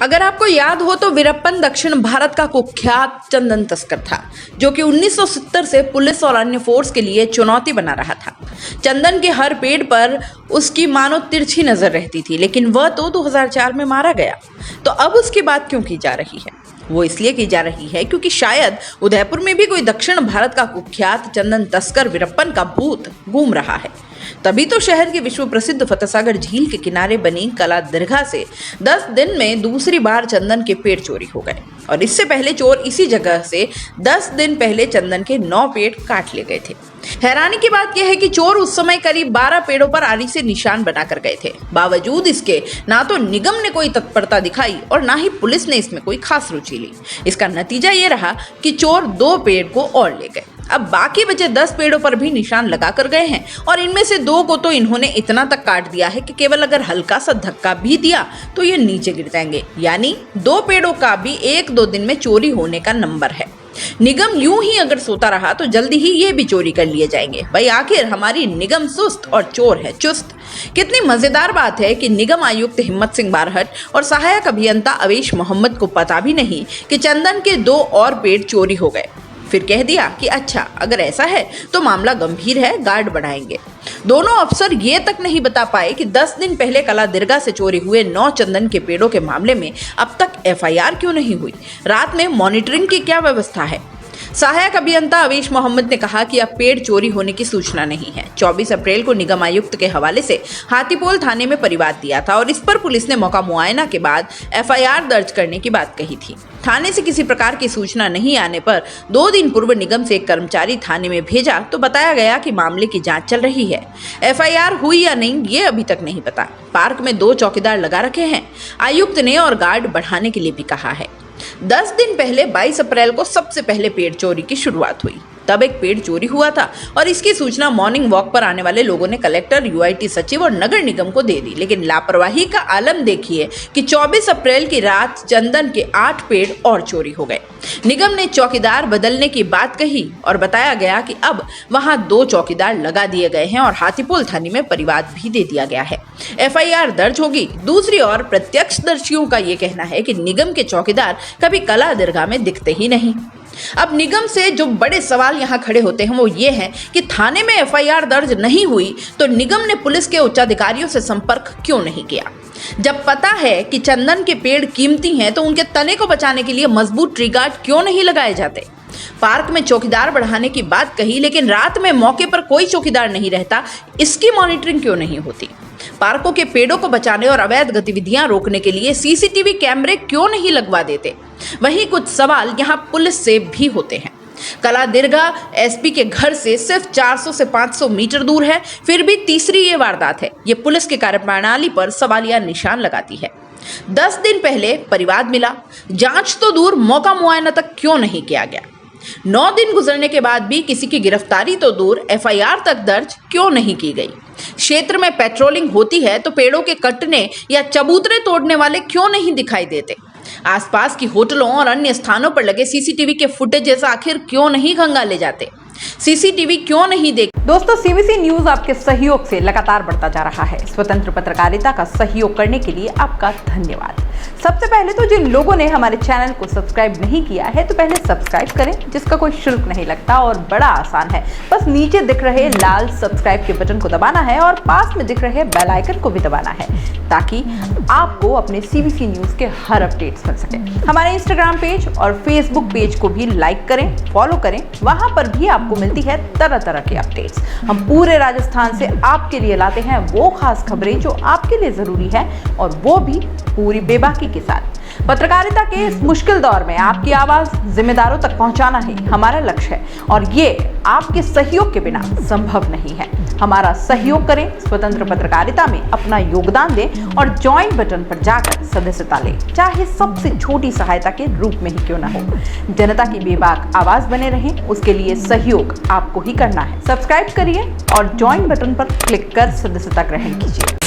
अगर आपको याद हो तो वीरप्पन दक्षिण भारत का कुख्यात चंदन तस्कर था, जो कि 1970 से पुलिस और अन्य फोर्स के लिए चुनौती बना रहा था। चंदन के हर पेड़ पर उसकी मानो तिरछी नजर रहती थी, लेकिन वह तो 2004 में मारा गया। तो अब उसकी बात क्यों की जा रही है? वो इसलिए की जा रही है क्योंकि शायद उदयपुर में भी कोई दक्षिण भारत का कुख्यात चंदन तस्कर वीरप्पन का भूत घूम रहा है। तभी तो शहर की विश्व प्रसिद्ध फतेहसागर झील के किनारे बनी कला दरगाह से 10 दिन में दूसरी बार चंदन के पेड़ चोरी हो गए, और इससे पहले चोर इसी जगह से 10 दिन पहले चंदन के 9 पेड़ काट ले गए थे। हैरानी की बात यह है कि चोर उस समय करीब 12 पेड़ों पर आरी से निशान बनाकर गए थे। बावजूद इसके ना तो निगम ने कोई तत्परता दिखाई और ना ही पुलिस ने इसमें कोई खास रुचि ली। इसका नतीजा ये रहा कि चोर 2 पेड़ को और ले गए। अब बाकी बचे 10 पेड़ों पर भी निशान लगा कर गए हैं, और इनमें से 2 को तो इन्होंने इतना तक काट दिया है कि केवल अगर हल्का सा धक्का भी दिया तो ये नीचे गिर जाएंगे। यानी 2 पेड़ों का भी 1-2 दिन में चोरी होने का नंबर है। निगम यूं ही अगर सोता रहा तो जल्दी ही ये भी चोरी कर लिए जाएंगे। भाई आखिर हमारी निगम सुस्त और चोर है चुस्त। कितनी मजेदार बात है कि निगम आयुक्त हिम्मत सिंह बारहट और सहायक अभियंता अवेश मोहम्मद को पता भी नहीं कि चंदन के 2 और पेड़ चोरी हो गए। फिर कह दिया कि अच्छा, अगर ऐसा है तो मामला गंभीर है, गार्ड बढ़ाएंगे। दोनों अफसर ये तक नहीं बता पाए कि 10 दिन पहले कला दरगाह से चोरी हुए 9 चंदन के पेड़ों के मामले में अब तक FIR क्यों नहीं हुई, रात में मॉनिटरिंग की क्या व्यवस्था है। सहायक अभियंता अवेश मोहम्मद ने कहा कि अब पेड़ चोरी होने की सूचना नहीं है। 24 अप्रैल को निगम आयुक्त के हवाले से हाथीपोल थाने में परिवाद दिया था, और इस पर पुलिस ने मौका मुआयना के बाद FIR दर्ज करने की बात कही थी। थाने से किसी प्रकार की सूचना नहीं आने पर 2 दिन पूर्व निगम से एक कर्मचारी थाने में भेजा तो बताया गया कि मामले की जांच चल रही है। FIR हुई या नहीं ये अभी तक नहीं पता। पार्क में 2 चौकीदार लगा रखे हैं, आयुक्त ने, और गार्ड बढ़ाने के लिए भी कहा है। 10 दिन पहले 22 अप्रैल को सबसे पहले पेड़ चोरी की शुरुआत हुई। तब एक पेड़ चोरी हुआ था, और इसकी सूचना मॉर्निंग वॉक पर आने वाले लोगों ने कलेक्टर, UIT सचिव और नगर निगम को दे दी। लेकिन लापरवाही का आलम देखिए कि 24 अप्रैल की रात चंदन के 8 पेड़ और चोरी हो गए। निगम ने चौकीदार बदलने की बात कही और बताया गया कि अब वहां 2 चौकीदार लगा दिए गए हैं और हाथीपोल थाने में परिवाद भी दे दिया गया है। FIR दर्ज होगी। दूसरी ओर प्रत्यक्षदर्शियों का ये कहना है कि निगम के चौकीदार कभी कला दरगाह में दिखते ही नहीं। अब निगम से जो बड़े सवाल यहाँ खड़े होते हैं वो ये हैं कि थाने में FIR दर्ज नहीं हुई तो निगम ने पुलिस के उच्चाधिकारियों से संपर्क क्यों नहीं किया। जब पता है कि चंदन के पेड़ कीमती हैं तो उनके तने को बचाने के लिए मजबूत ट्री गार्ड क्यों नहीं लगाए जाते। पार्क में चौकीदार बढ़ाने की बात कही, लेकिन रात में मौके पर कोई चौकीदार नहीं रहता, इसकी मॉनिटरिंग क्यों नहीं होती। पार्कों के पेड़ों को बचाने और अवैध गतिविधियां रोकने के लिए CCTV कैमरे क्यों नहीं लगवा देते। वहीं कुछ सवाल यहां पुलिस से भी होते हैं। कला दरगाह SP के घर से सिर्फ 400 से 500 मीटर दूर है, फिर भी तीसरी ये वारदात है। ये पुलिस की कार्यप्रणाली पर सवालिया निशान लगाती है। 10 दिन पहले परिवाद मिला, जांच तो दूर, मौका मुआयना तक क्यों नहीं किया गया। 9 दिन गुजरने के बाद भी किसी की गिरफ्तारी तो दूर, FIR तक दर्ज क्यों नहीं की गई। क्षेत्र में पेट्रोलिंग होती है तो पेड़ों के कटने या चबूतरे तोड़ने वाले क्यों नहीं दिखाई देते। आसपास की होटलों और अन्य स्थानों पर लगे CCTV के फुटेजेस आखिर क्यों नहीं खंगाले जाते। CCTV क्यों नहीं देख। दोस्तों, CBC न्यूज आपके सहयोग से लगातार बढ़ता जा रहा है। स्वतंत्र पत्रकारिता का सहयोग करने के लिए आपका धन्यवाद। सबसे पहले तो जिन लोगों ने हमारे चैनल को सब्सक्राइब नहीं किया है तो पहले सब्सक्राइब करें, जिसका कोई शुल्क नहीं लगता और बड़ा आसान है। बस नीचे दिख रहे लाल सब्सक्राइब के बटन को दबाना है और पास में दिख रहे बेल आइकन को भी दबाना है, ताकि आपको अपने CBC न्यूज के हर अपडेट्स मिल सके। हमारे इंस्टाग्राम पेज और फेसबुक पेज को भी लाइक करें, फॉलो करें, वहां पर भी आपको मिलती है तरह तरह के अपडेट्स। हम पूरे राजस्थान से आपके लिए लाते हैं वो खास खबरें जो आपके लिए जरूरी है, और वो भी पूरी बेबाकी के साथ। पत्रकारिता के इस मुश्किल दौर में आपकी आवाज जिम्मेदारों तक पहुंचाना ही हमारा लक्ष्य है, और ये आपके सहयोग के बिना संभव नहीं है। हमारा सहयोग करें, स्वतंत्र पत्रकारिता में अपना योगदान दें और ज्वाइन बटन पर जाकर सदस्यता लें, चाहे सबसे छोटी सहायता के रूप में ही क्यों ना हो। जनता की बेबाक आवाज बने रहें, उसके लिए सहयोग आपको ही करना है। सब्सक्राइब करिए और ज्वाइन बटन पर क्लिक कर सदस्यता ग्रहण कीजिए।